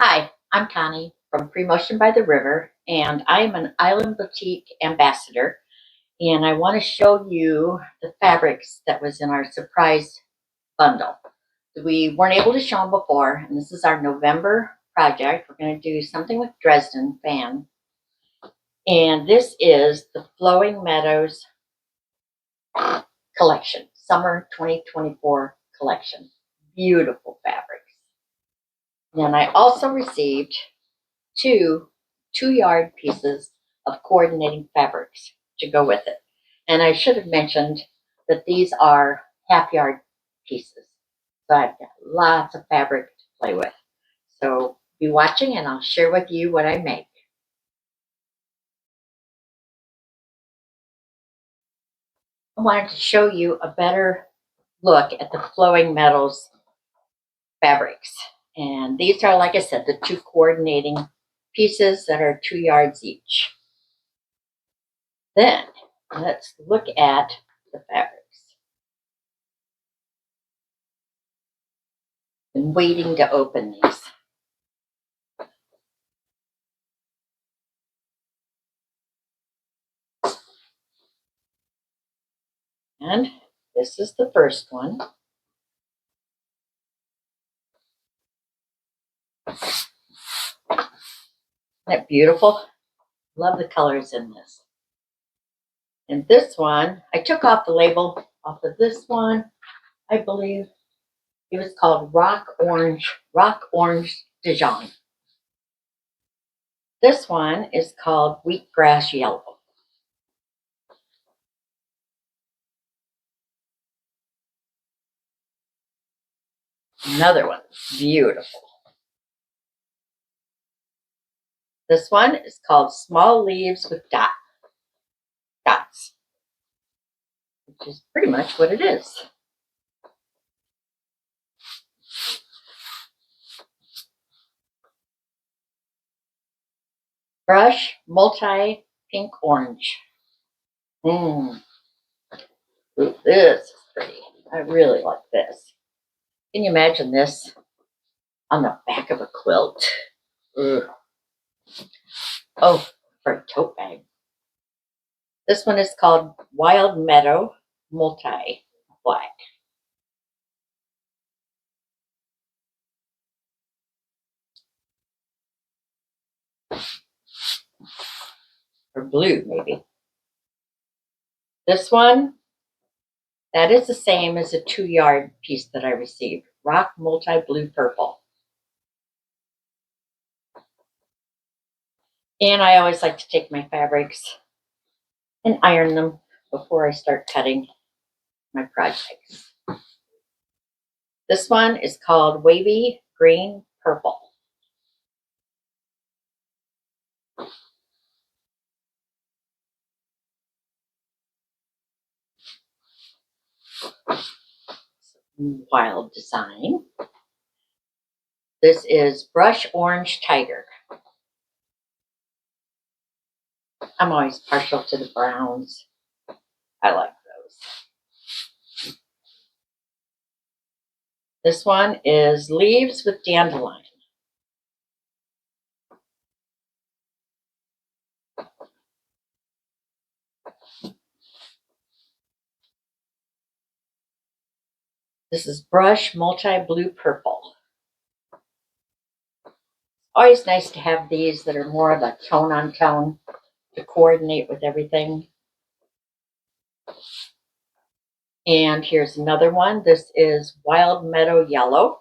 Hi, I'm Connie from Pre-Motion by the River, and I am an Island Batik ambassador. And I want to show you the fabrics that was in our surprise bundle. We weren't able to show them before, and this is our November project. We're going to do something with Dresden fan. And this is the Flowing Meadows collection, Summer 2024 collection. Beautiful fabrics. And I also received two-yard pieces of coordinating fabrics to go with it. And I should have mentioned that these are half-yard pieces. So I've got lots of fabric to play with. So be watching and I'll share with you what I make. I wanted to show you a better look at the Flowing Meadows fabrics. And these are, like I said, the two coordinating pieces that are 2 yards each. Then let's look at the fabrics. Been waiting to open these. And this is the first one. Isn't that beautiful? Love the colors in this. And this one, I took off the label off of this one. I believe it was called Rock Orange Dijon. This one is called Wheatgrass Yellow. Another one, beautiful. This one is called Small Leaves with Dots, which is pretty much what it is. Brush Multi Pink Orange. Ooh, this is pretty. I really like this. Can you imagine this on the back of a quilt? Ugh. Oh, for a tote bag. This one is called Wild Meadow Multi Black. Or blue, maybe. This one, that is the same as a 2-yard piece that I received. Rock Multi Blue Purple. And I always like to take my fabrics and iron them before I start cutting my projects. This one is called Wavy Green Purple. Wild design. This is Brush Orange Tiger. I'm always partial to the browns. I like those. This one is Leaves with Dandelion. This is Brush Multi Blue Purple. Always nice to have these that are more of a tone on tone to coordinate with everything. And here's another one. This is Wild Meadow Yellow.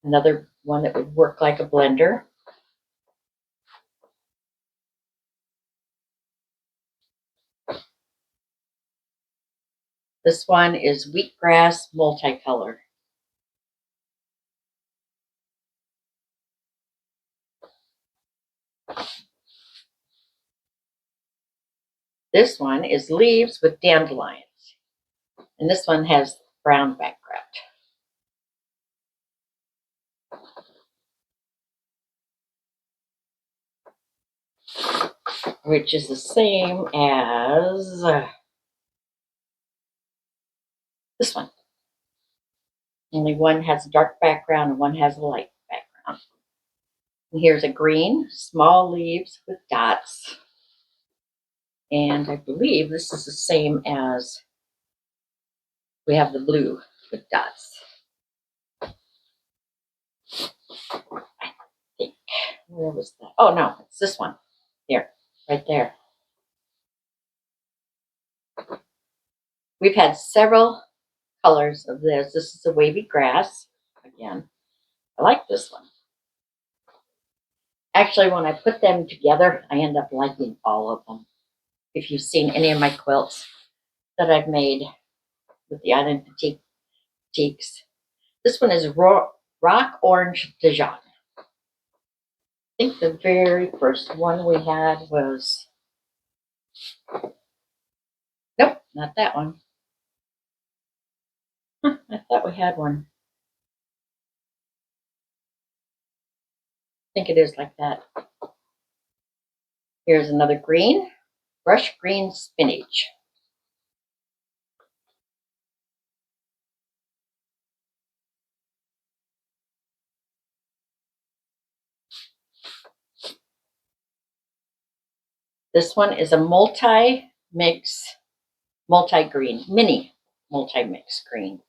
Another one that would work like a blender. This one is Wheatgrass Multicolor. This one is Leaves with Dandelions. And this one has brown background. Which is the same as this one. Only one has a dark background and one has a light background. And here's a green, small leaves with dots. And I believe this is the same as we have the blue with dots. I think. Where was that? Oh, no, it's this one. Here, right there. We've had several colors of this. This is a wavy grass. Again, I like this one. Actually, when I put them together, I end up liking all of them. If you've seen any of my quilts that I've made with the Island Batiks. This one is Rock Orange Dijon. I think the very first one we had was, nope, not that one. I thought we had one. I think it is like that. Here's another green, brush green spinach. This one is a multi-mix, multi-green, mini multi-mix green.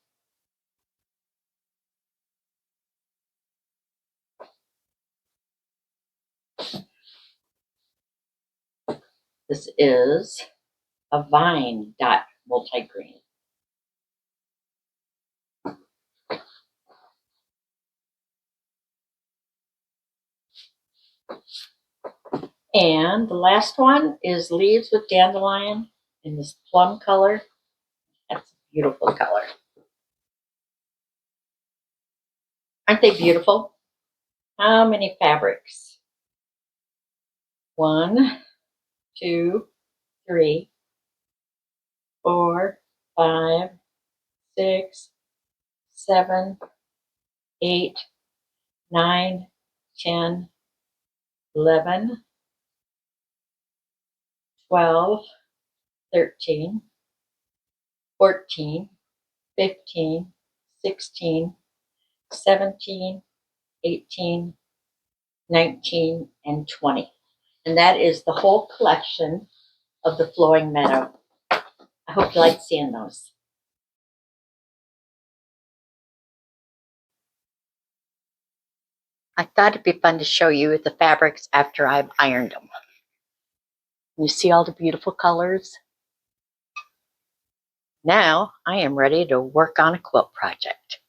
This is a vine dot multi-green. And the last one is leaves with dandelion in this plum color. That's a beautiful color. Aren't they beautiful? How many fabrics? 1, 2, 3, 4, 5, 6, 7, 8, 9, 10, 11, 12, 13, 14, 15, 16, 17, 18, 19, and 20. And that is the whole collection of the Flowing Meadow. I hope you like seeing those. I thought it'd be fun to show you the fabrics after I've ironed them. You see all the beautiful colors? Now I am ready to work on a quilt project.